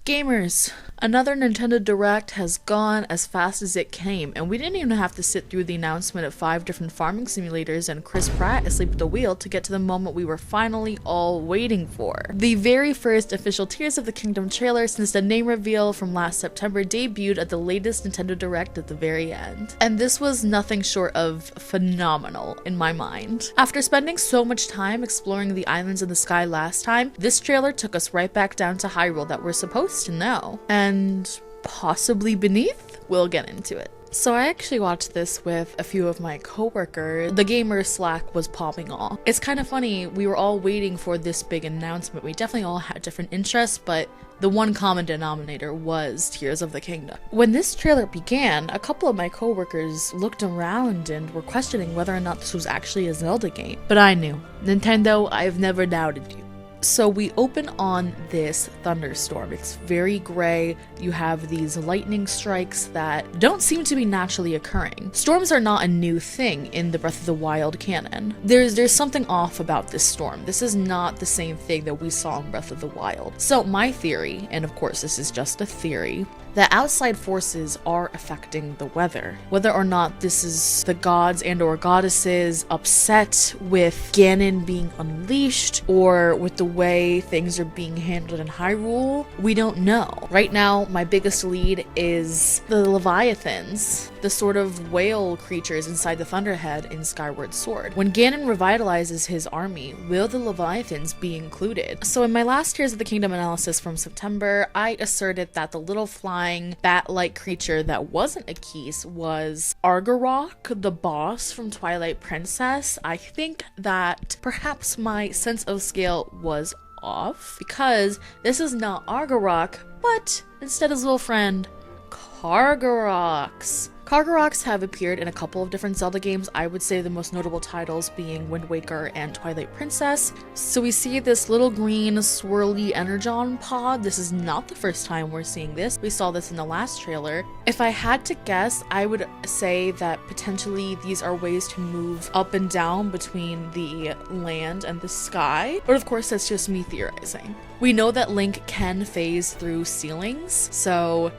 Gamers, another Nintendo Direct has gone as fast as it came, and we didn't even have to sit through the announcement of 5 different farming simulators and Chris Pratt asleep at the wheel to get to the moment we were finally all waiting for. The very first official Tears of the Kingdom trailer since the name reveal from last September debuted at the latest Nintendo Direct at the very end. And this was nothing short of phenomenal in my mind. After spending so much time exploring the islands in the sky last time, this trailer took us right back down to Hyrule that we're supposed to know. And possibly beneath? We'll get into it. So I actually watched this with a few of my coworkers. The gamer Slack was popping off. It's kind of funny, we were all waiting for this big announcement. We definitely all had different interests, but the one common denominator was Tears of the Kingdom. When this trailer began, a couple of my coworkers looked around and were questioning whether or not this was actually a Zelda game. But I knew. Nintendo, I've never doubted you. So we open on this thunderstorm. It's very gray. You have these lightning strikes that don't seem to be naturally occurring. Storms are not a new thing in the Breath of the Wild canon. There's something off about this storm. This is not the same thing that we saw in Breath of the Wild. So my theory, and of course this is just a theory, that outside forces are affecting the weather. Whether or not this is the gods and or goddesses upset with Ganon being unleashed or with the way things are being handled in Hyrule, we don't know. Right now, my biggest lead is the Leviathans, the sort of whale creatures inside the Thunderhead in Skyward Sword. When Ganon revitalizes his army, will the Leviathans be included? So in my last Tears of the Kingdom analysis from September, I asserted that the little flying bat-like creature that wasn't a Keese was Argarok, the boss from Twilight Princess. I think that perhaps my sense of scale was off because this is not Argarok, but instead his little friend, Cargaroks. Cargaroks have appeared in a couple of different Zelda games, I would say the most notable titles being Wind Waker and Twilight Princess. So we see this little green swirly energon pod. This is not the first time we're seeing this. We saw this in the last trailer. If I had to guess, I would say that potentially these are ways to move up and down between the land and the sky. But of course, that's just me theorizing. We know that Link can phase through ceilings, so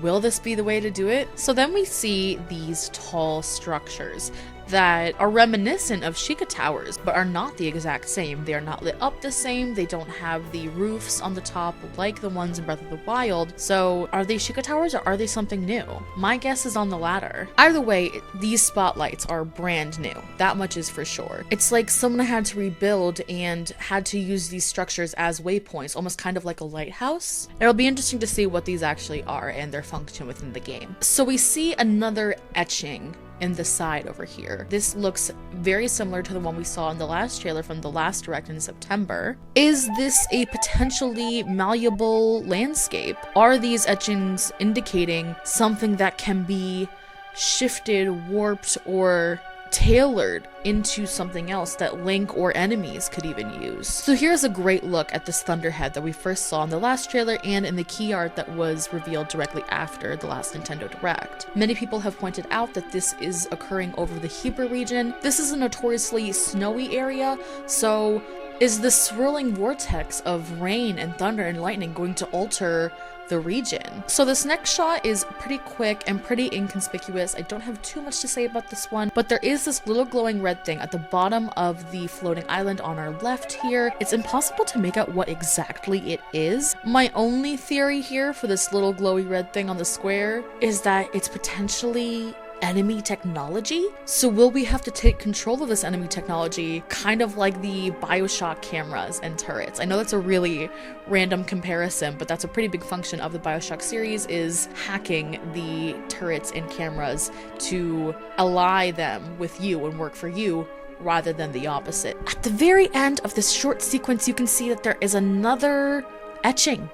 will this be the way to do it? So then we see these tall structures that are reminiscent of Sheikah Towers, but are not the exact same. They are not lit up the same. They don't have the roofs on the top like the ones in Breath of the Wild. So are they Sheikah Towers or are they something new? My guess is on the latter. Either way, these spotlights are brand new. That much is for sure. It's like someone had to rebuild and had to use these structures as waypoints, almost kind of like a lighthouse. It'll be interesting to see what these actually are and their function within the game. So we see another etching in the side over here. This looks very similar to the one we saw in the last trailer from the last Direct in September. Is this a potentially malleable landscape? Are these etchings indicating something that can be shifted, warped, or tailored into something else that Link or enemies could even use? So here's a great look at this Thunderhead that we first saw in the last trailer and in the key art that was revealed directly after the last Nintendo Direct. Many people have pointed out that this is occurring over the Hebra region. This is a notoriously snowy area, so is the swirling vortex of rain and thunder and lightning going to alter the region? So this next shot is pretty quick and pretty inconspicuous. I don't have too much to say about this one, but there is this little glowing red thing at the bottom of the floating island on our left here. It's impossible to make out what exactly it is. My only theory here for this little glowy red thing on the square is that it's potentially enemy technology? So will we have to take control of this enemy technology, kind of like the BioShock cameras and turrets? I know that's a really random comparison, but that's a pretty big function of the BioShock series, is hacking the turrets and cameras to ally them with you and work for you rather than the opposite. At the very end of this short sequence, you can see that there is another etching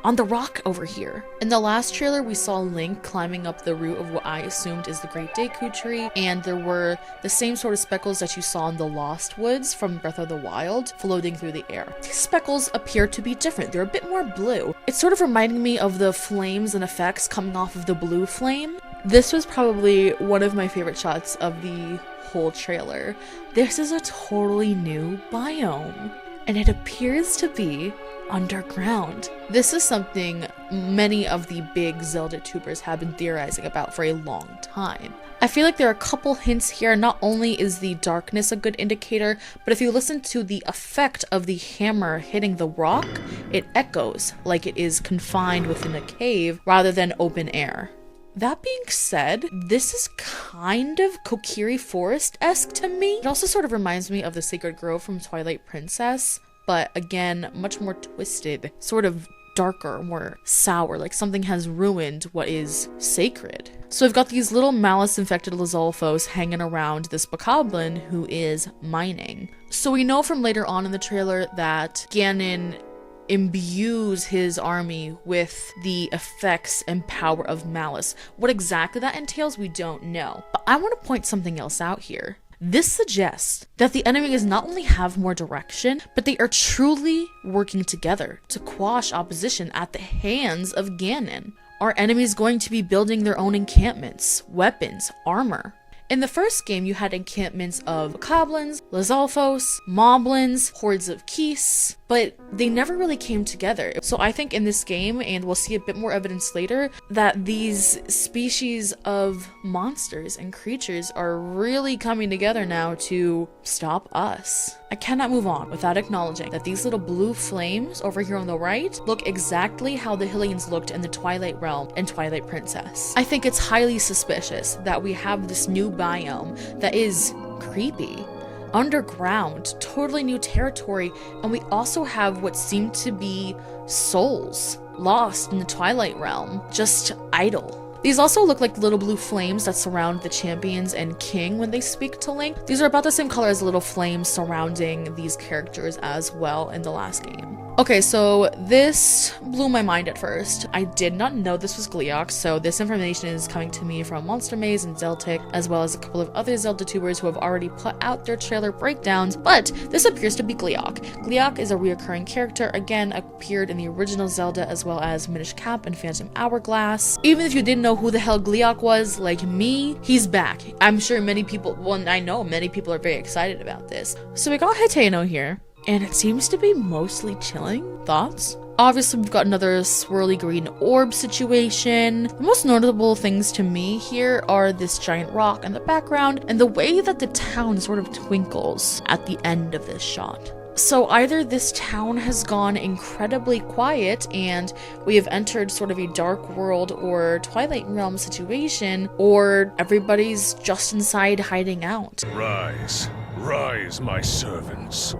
on the rock over here. In the last trailer, we saw Link climbing up the root of what I assumed is the Great Deku Tree, and there were the same sort of speckles that you saw in the Lost Woods from Breath of the Wild floating through the air. These speckles appear to be different. They're a bit more blue. It's sort of reminding me of the flames and effects coming off of the blue flame. This was probably one of my favorite shots of the whole trailer. This is a totally new biome. and it appears to be underground. This is something many of the big Zelda tubers have been theorizing about for a long time. I feel like there are a couple hints here. Not only is the darkness a good indicator, but if you listen to the effect of the hammer hitting the rock, it echoes like it is confined within a cave rather than open air. That being said, this is kind of Kokiri Forest-esque to me. It also sort of reminds me of the Sacred Grove from Twilight Princess, but again, much more twisted, sort of darker, more sour, like something has ruined what is sacred. So we've got these little malice-infected Lizalfos hanging around this bokoblin who is mining. So we know from later on in the trailer that Ganon imbues his army with the effects and power of malice. What exactly that entails, we don't know. But I want to point something else out here. This suggests that the enemies not only have more direction, but they are truly working together to quash opposition at the hands of Ganon. Are enemies going to be building their own encampments, weapons, armor? In the first game, you had encampments of bokoblins, Lizalfos, moblins, hordes of Keese, but they never really came together. So I think in this game, and we'll see a bit more evidence later, that these species of monsters and creatures are really coming together now to stop us. I cannot move on without acknowledging that these little blue flames over here on the right look exactly how the Hylians looked in the Twilight Realm and Twilight Princess. I think it's highly suspicious that we have this new biome that is creepy, underground, totally new territory, and we also have what seem to be souls lost in the Twilight Realm, just idle. These also look like little blue flames that surround the champions and king when they speak to Link. These are about the same color as the little flames surrounding these characters as well in the last game. Okay, so this blew my mind at first. I did not know this was Gleeok, so this information is coming to me from Monster Maze and Zeltic, as well as a couple of other Zelda tubers who have already put out their trailer breakdowns, but this appears to be Gleeok. Gleeok is a reoccurring character, again, appeared in the original Zelda as well as Minish Cap and Phantom Hourglass. Even if you didn't know who the hell Gleeok was, like me, he's back. I'm sure many people, well, I know many people are very excited about this. So we got Hiteno here, and it seems to be mostly chilling. Thoughts? Obviously, we've got another swirly green orb situation. The most notable things to me here are this giant rock in the background and the way that the town sort of twinkles at the end of this shot. So either this town has gone incredibly quiet and we have entered sort of a dark world or Twilight Realm situation, or everybody's just inside hiding out. Rise, rise, my servants.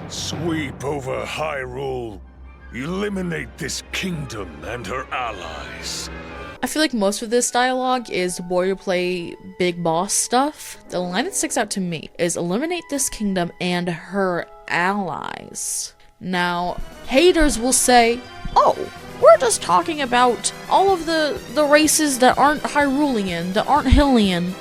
Sweep over Hyrule. Eliminate this kingdom and her allies. I feel like most of this dialogue is boilerplate big boss stuff. The line that sticks out to me is eliminate this kingdom and her allies. Now, haters will say, oh, we're just talking about all of the races that aren't Hyrulean, that aren't Hylian.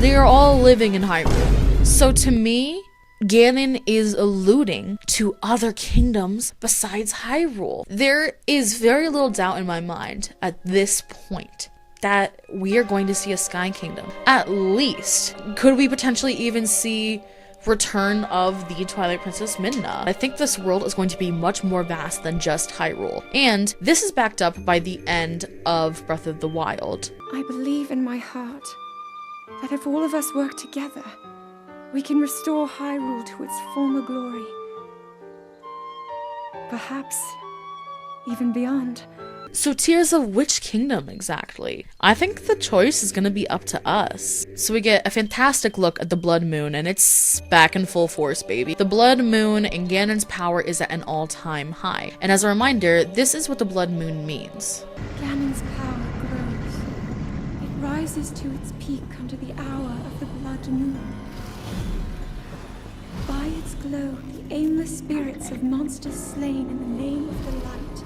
They're all living in Hyrule. So to me, Ganon is alluding to other kingdoms besides Hyrule. There is very little doubt in my mind at this point that we are going to see a Sky Kingdom. At least, could we potentially even see return of the Twilight Princess Midna? I think this world is going to be much more vast than just Hyrule. And this is backed up by the end of Breath of the Wild. I believe in my heart that if all of us work together, we can restore Hyrule to its former glory. Perhaps even beyond. So Tears of which kingdom exactly? I think the choice is gonna be up to us. So we get a fantastic look at the Blood Moon, and it's back in full force, baby. The Blood Moon and Ganon's power is at an all-time high. And as a reminder, this is what the Blood Moon means. Ganon's power grows. It rises to its peak under the hour of the Blood Moon. By its glow, the aimless spirits of monsters slain in the name of the light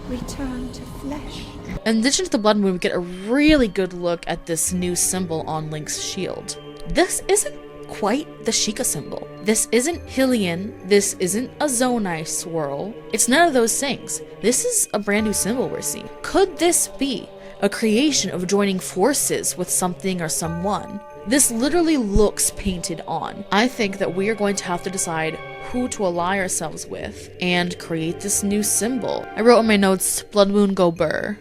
return to flesh. In addition to the Blood Moon, we get a really good look at this new symbol on Link's shield. This isn't quite the Sheikah symbol. This isn't Hylian. This isn't a Zonai swirl. It's none of those things. This is a brand new symbol we're seeing. Could this be a creation of joining forces with something or someone. This literally looks painted on. I think that we are going to have to decide who to ally ourselves with and create this new symbol. I wrote in my notes, Blood Moon go burr.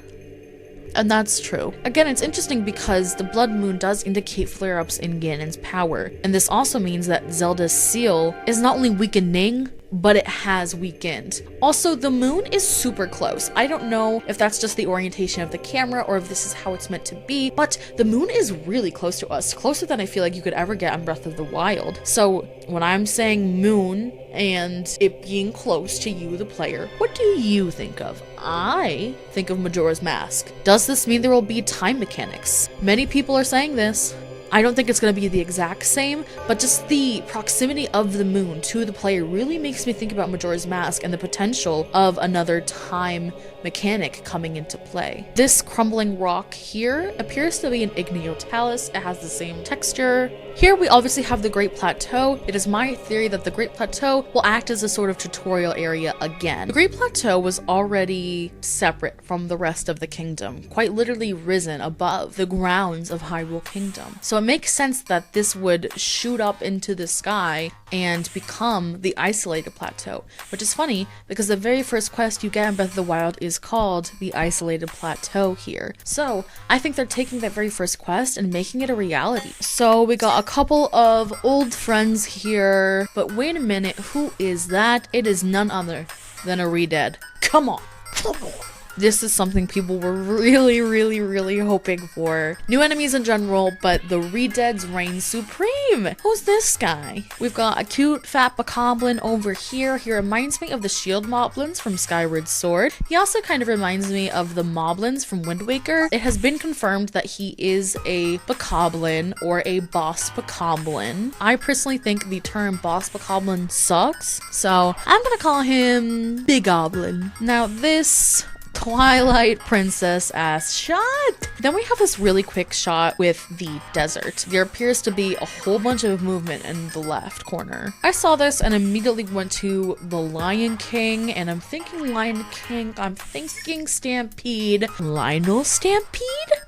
And that's true. Again, it's interesting because the Blood Moon does indicate flare-ups in Ganon's power, and this also means that Zelda's seal is not only weakening, but it has weakened. Also, the moon is super close. I don't know if that's just the orientation of the camera or if this is how it's meant to be, but the moon is really close to us, closer than I feel like you could ever get on Breath of the Wild. So when I'm saying moon and it being close to you, the player, what do you think of? I think of Majora's Mask. Does this mean there will be time mechanics? Many people are saying this. I don't think it's going to be the exact same, but just the proximity of the moon to the player really makes me think about Majora's Mask and the potential of another time mechanic coming into play. This crumbling rock here appears to be an igneo-talus. It has the same texture. Here we obviously have the Great Plateau. It is my theory that the Great Plateau will act as a sort of tutorial area again. The Great Plateau was already separate from the rest of the kingdom, quite literally risen above the grounds of Hyrule Kingdom. So it makes sense that this would shoot up into the sky and become the isolated plateau, which is funny because the very first quest you get in Breath of the Wild is called the Isolated Plateau here. So I think they're taking that very first quest and making it a reality. So we got a couple of old friends here, but wait a minute, who is that? It is none other than a Redead. Come on. This is something people were really hoping for. New enemies in general, but the Redeads reign supreme. Who's this guy? We've got a cute fat bokoblin over here. He reminds me of the shield moblins from Skyward Sword. He also kind of reminds me of the moblins from Wind Waker. It has been confirmed that he is a bokoblin or a boss bokoblin. I personally think the term boss bokoblin sucks, so I'm gonna call him Big Goblin. Now this Twilight Princess ass shot. Then we have this really quick shot with the desert. There appears to be a whole bunch of movement in the left corner. I saw this and immediately went to the Lion King, and I'm thinking Lion King, I'm thinking Stampede, Lionel Stampede?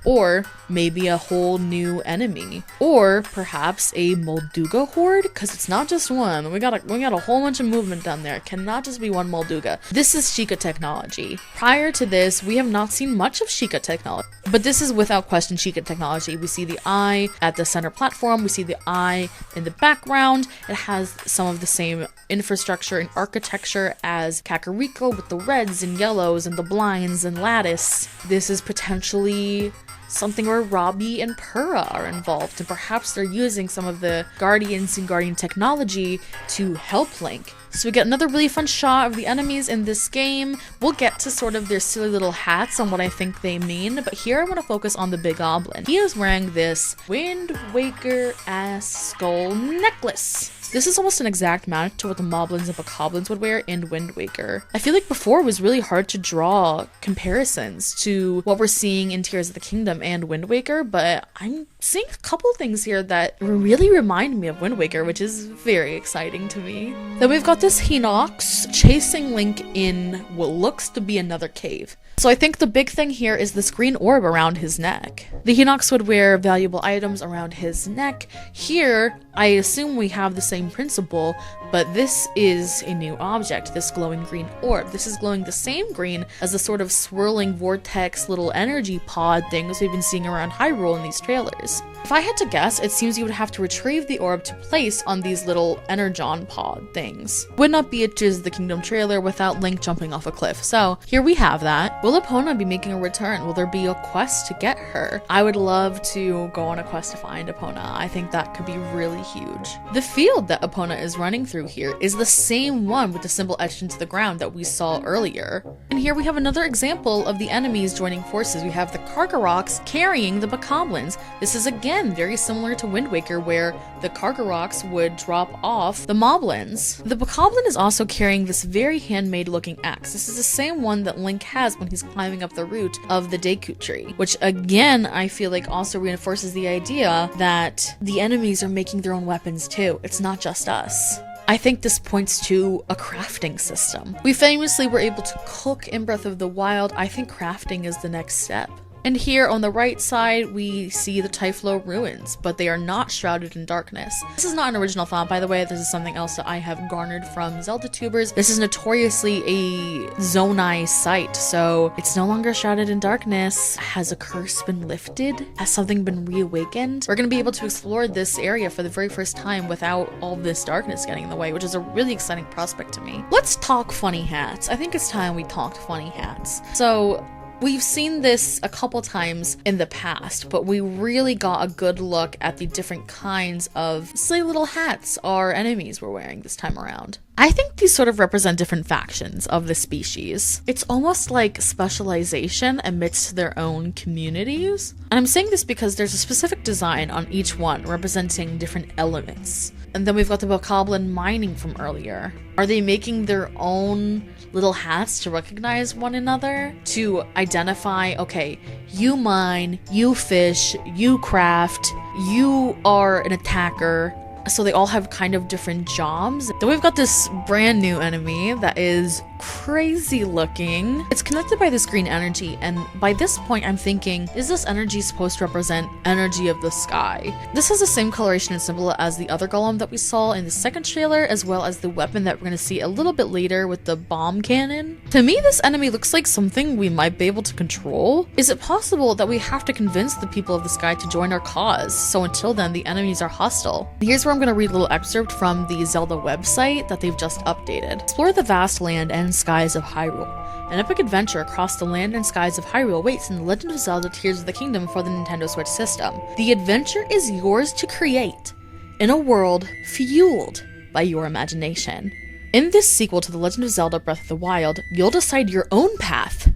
Or maybe a whole new enemy. Or perhaps a Molduga horde, because it's not just one. We got a whole bunch of movement down there. It cannot just be one Molduga. This is Sheikah technology. Prior to this, we have not seen much of Sheikah technology, but this is without question Sheikah technology. We see the eye at the center platform, we see the eye in the background. It has some of the same infrastructure and architecture as Kakariko with the reds and yellows and the blinds and lattice. This is potentially something where Robbie and Purah are involved, and perhaps they're using some of the Guardians and Guardian technology to help Link. So we get another really fun shot of the enemies in this game. We'll get to sort of their silly little hats and what I think they mean, but here I want to focus on the Big Goblin. He is wearing this Wind Waker-ass skull necklace. This is almost an exact match to what the Moblins and Bokoblins would wear in Wind Waker. I feel like before it was really hard to draw comparisons to what we're seeing in Tears of the Kingdom and Wind Waker, but I'm seeing a couple things here that really remind me of Wind Waker, which is very exciting to me. Then we've got this Hinox chasing Link in what looks to be another cave. So I think the big thing here is this green orb around his neck. The Hinox would wear valuable items around his neck. Here, I assume we have the same principle, but this is a new object, this glowing green orb. This is glowing the same green as the sort of swirling vortex little energy pod things we've been seeing around Hyrule in these trailers. If I had to guess, it seems you would have to retrieve the orb to place on these little energon pod things. Would not be a Tears of the Kingdom trailer without Link jumping off a cliff. So here we have that. Will Epona be making a return? Will there be a quest to get her? I would love to go on a quest to find Epona. I think that could be really huge. The field that Epona is running through here is the same one with the symbol etched into the ground that we saw earlier. And here we have another example of the enemies joining forces. We have the Kargaroks carrying the Bokoblins. This is again very similar to Wind Waker, where the Kargaroks would drop off the Moblins. The Bokoblin is also carrying this very handmade looking axe. This is the same one that Link has when he's climbing up the root of the Deku tree, which again I feel like also reinforces the idea that the enemies are making their own weapons too. It's not just us. I think this points to a crafting system. We famously were able to cook in Breath of the Wild. I think crafting is the next step. And here on the right side, we see the Typhlo ruins, but they are not shrouded in darkness. This is not an original thought, by the way. This is something else that I have garnered from Zelda tubers. This is notoriously a Zonai site, so it's no longer shrouded in darkness. Has a curse been lifted? Has something been reawakened? We're going to be able to explore this area for the very first time without all this darkness getting in the way, which is a really exciting prospect to me. Let's talk funny hats. I think it's time we talked funny hats. So we've seen this a couple times in the past, but we really got a good look at the different kinds of silly little hats our enemies were wearing this time around. I think these sort of represent different factions of the species. It's almost like specialization amidst their own communities. And I'm saying this because there's a specific design on each one representing different elements. And then we've got the Bokoblin mining from earlier. Are they making their own little hats to recognize one another? To identify, okay, you mine, you fish, you craft, you are an attacker. So they all have kind of different jobs. Then we've got this brand new enemy that is crazy looking. It's connected by this green energy, and by this point I'm thinking, is this energy supposed to represent energy of the sky? This has the same coloration and symbol as the other golem that we saw in the second trailer, as well as the weapon that we're going to see a little bit later with the bomb cannon. To me, this enemy looks like something we might be able to control. Is it possible that we have to convince the people of the sky to join our cause? So until then, the enemies are hostile. Here's where I'm going to read a little excerpt from the Zelda website that they've just updated. Explore the vast land and skies of Hyrule. An epic adventure across the land and skies of Hyrule waits in The Legend of Zelda Tears of the Kingdom for the Nintendo Switch system. The adventure is yours to create in a world fueled by your imagination. In this sequel to The Legend of Zelda Breath of the Wild, you'll decide your own path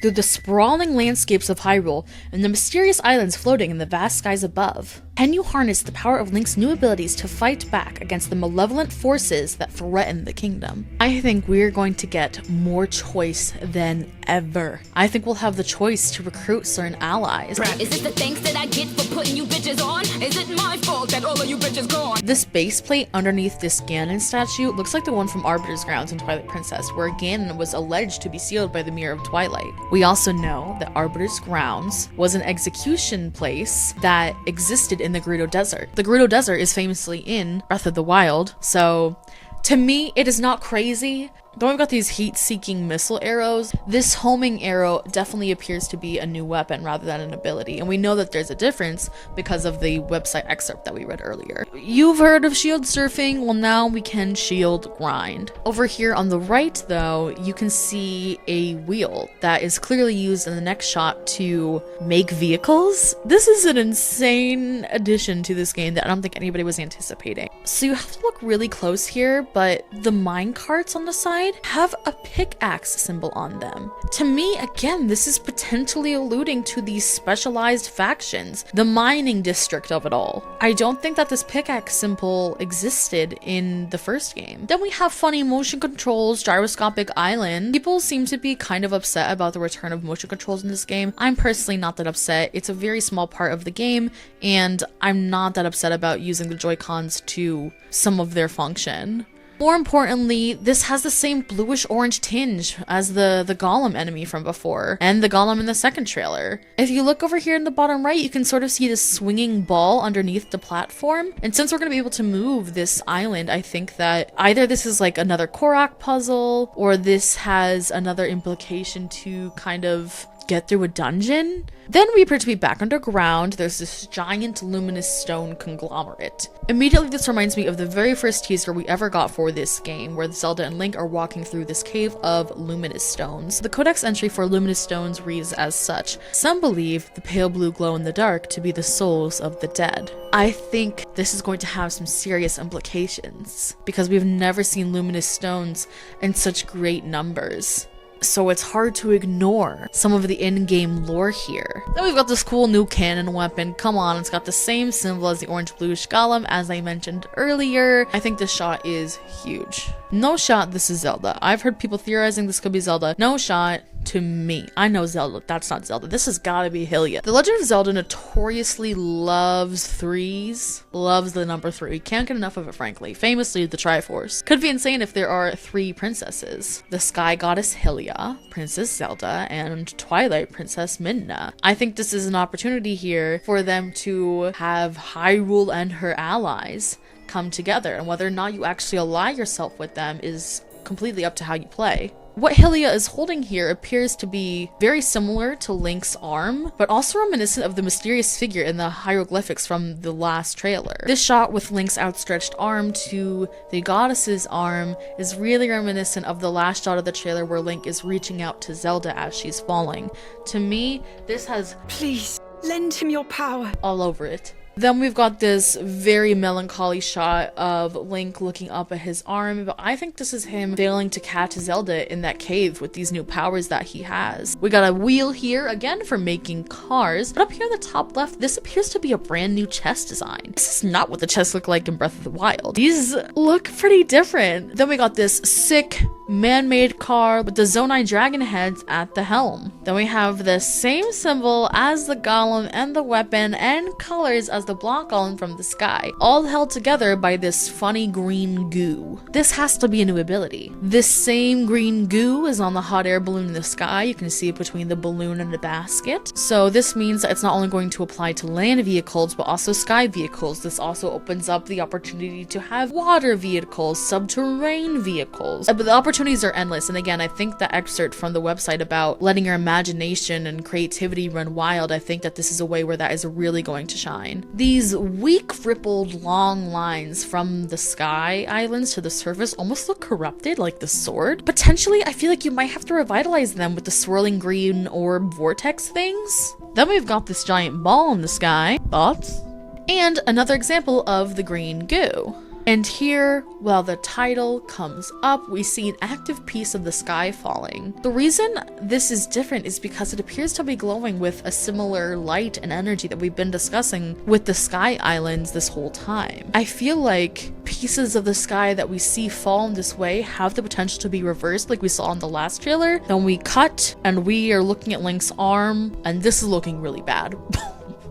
through the sprawling landscapes of Hyrule and the mysterious islands floating in the vast skies above. Can you harness the power of Link's new abilities to fight back against the malevolent forces that threaten the kingdom? I think we're going to get more choice than ever. I think we'll have the choice to recruit certain allies. Is it the thanks that I get for putting you bitches on? Is it my fault that all of you bitches gone? This base plate underneath this Ganon statue looks like the one from Arbiter's Grounds in Twilight Princess, where Ganon was alleged to be sealed by the Mirror of Twilight. We also know that Arbiter's Grounds was an execution place that existed in the Gerudo Desert. The Gerudo Desert is famously in Breath of the Wild, so to me, it is not crazy. Then we've got these heat-seeking missile arrows. This homing arrow definitely appears to be a new weapon rather than an ability, and we know that there's a difference because of the website excerpt that we read earlier. You've heard of shield surfing? Well, now we can shield grind. Over here on the right, though, you can see a wheel that is clearly used in the next shot to make vehicles. This is an insane addition to this game that I don't think anybody was anticipating. So you have to look really close here, but the mine carts on the side have a pickaxe symbol on them. To me, again, this is potentially alluding to these specialized factions, the mining district of it all. I don't think that this pickaxe symbol existed in the first game. Then we have funny motion controls, gyroscopic island. People seem to be kind of upset about the return of motion controls in this game. I'm personally not that upset. It's a very small part of the game, and I'm not that upset about using the Joy-Cons to some of their function. More importantly, this has the same bluish-orange tinge as the Golem enemy from before, and the Golem in the second trailer. If you look over here in the bottom right, you can sort of see this swinging ball underneath the platform, and since we're going to be able to move this island, I think that either this is like another Korok puzzle, or this has another implication to kind of get through a dungeon. Then we appear to be back underground. There's this giant luminous stone conglomerate. Immediately this reminds me of the very first teaser we ever got for this game, where Zelda and Link are walking through this cave of luminous stones. The codex entry for luminous stones reads as such: some believe the pale blue glow in the dark to be the souls of the dead. I think this is going to have some serious implications, because we've never seen luminous stones in such great numbers. So it's hard to ignore some of the in-game lore here. Then we've got this cool new cannon weapon. Come on, it's got the same symbol as the orange-bluish golem as I mentioned earlier. I think this shot is huge. No shot this is Zelda. I've heard people theorizing this could be Zelda. No shot to me. I know Zelda, that's not Zelda. This has gotta be Hylia. The Legend of Zelda notoriously loves threes, loves the number 3. Can't get enough of it, frankly. Famously, the Triforce. Could be insane if there are 3 princesses. The Sky Goddess Hylia, Princess Zelda, and Twilight Princess Midna. I think this is an opportunity here for them to have Hyrule and her allies come together, and whether or not you actually ally yourself with them is completely up to how you play. What Hylia is holding here appears to be very similar to Link's arm, but also reminiscent of the mysterious figure in the hieroglyphics from the last trailer. This shot with Link's outstretched arm to the goddess's arm is really reminiscent of the last shot of the trailer where Link is reaching out to Zelda as she's falling. To me, this has Please, lend him your power. all over it. Then we've got this very melancholy shot of Link looking up at his arm, but I think this is him failing to catch Zelda in that cave with these new powers that he has. We got a wheel here, again for making cars, but up here in the top left, this appears to be a brand new chest design. This is not what the chests look like in Breath of the Wild. These look pretty different. Then we got this sick man-made car with the Zonai dragon heads at the helm. Then we have the same symbol as the golem and the weapon and colors as the block golem from the sky, all held together by this funny green goo. This has to be a new ability. This same green goo is on the hot air balloon in the sky. You can see it between the balloon and the basket. So this means that it's not only going to apply to land vehicles, but also sky vehicles. This also opens up the opportunity to have water vehicles, subterranean vehicles. But the opportunities are endless. And again, I think the excerpt from the website about letting your imagination and creativity run wild, I think that this is a way where that is really going to shine. These weak, rippled, long lines from the sky islands to the surface almost look corrupted, like the sword. Potentially, I feel like you might have to revitalize them with the swirling green orb vortex things. Then we've got this giant ball in the sky. Thoughts? And another example of the green goo. And here, while the title comes up, we see an active piece of the sky falling. The reason this is different is because it appears to be glowing with a similar light and energy that we've been discussing with the sky islands this whole time. I feel like pieces of the sky that we see fall in this way have the potential to be reversed like we saw in the last trailer. Then we cut and we are looking at Link's arm, and this is looking really bad.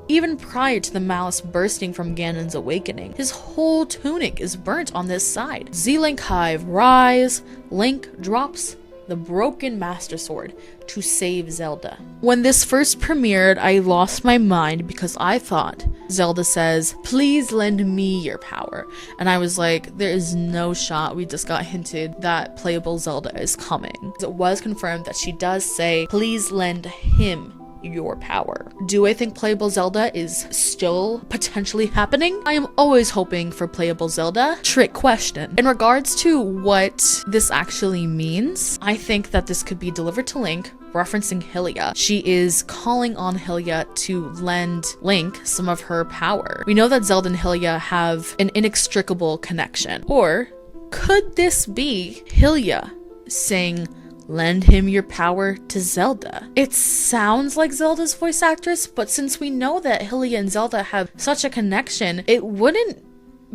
Even prior to the malice bursting from Ganon's awakening, his whole tunic is burnt on this side. Z-Link Hive rise, Link drops the broken Master Sword to save Zelda. When this first premiered, I lost my mind because I thought Zelda says, "Please lend me your power." And I was like, there is no shot. We just got hinted that playable Zelda is coming. It was confirmed that she does say, "Please lend him your power." Do I think playable Zelda is still potentially happening? I am always hoping for playable Zelda. Trick question. In regards to what this actually means, I think that this could be delivered to Link, referencing Hylia. She is calling on Hylia to lend Link some of her power. We know that Zelda and Hylia have an inextricable connection. Or could this be Hylia saying, "Lend him your power" to Zelda? It sounds like Zelda's voice actress, but since we know that Hylia and Zelda have such a connection, it wouldn't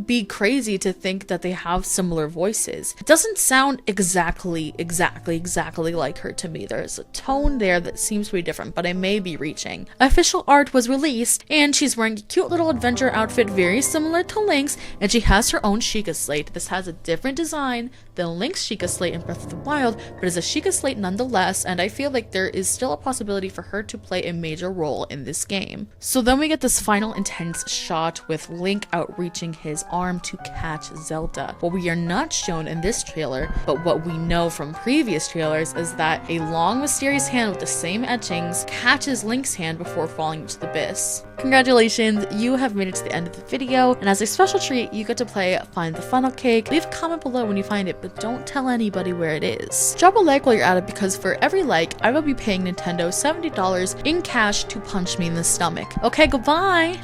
be crazy to think that they have similar voices. It doesn't sound exactly like her to me. There's a tone there that seems to be different, but I may be reaching. Official art was released, and she's wearing a cute little adventure outfit very similar to Link's, and she has her own Sheikah Slate. This has a different design than Link's Sheikah Slate in Breath of the Wild, but is a Sheikah Slate nonetheless, and I feel like there is still a possibility for her to play a major role in this game. So then we get this final intense shot with Link outreaching his arm to catch Zelda. What we are not shown in this trailer, but what we know from previous trailers, is that a long mysterious hand with the same etchings catches Link's hand before falling into the abyss. Congratulations, you have made it to the end of the video, and as a special treat, you get to play Find the Funnel Cake. Leave a comment below when you find it, but don't tell anybody where it is. Drop a like while you're at it, because for every like, I will be paying Nintendo $70 in cash to punch me in the stomach. Okay, goodbye!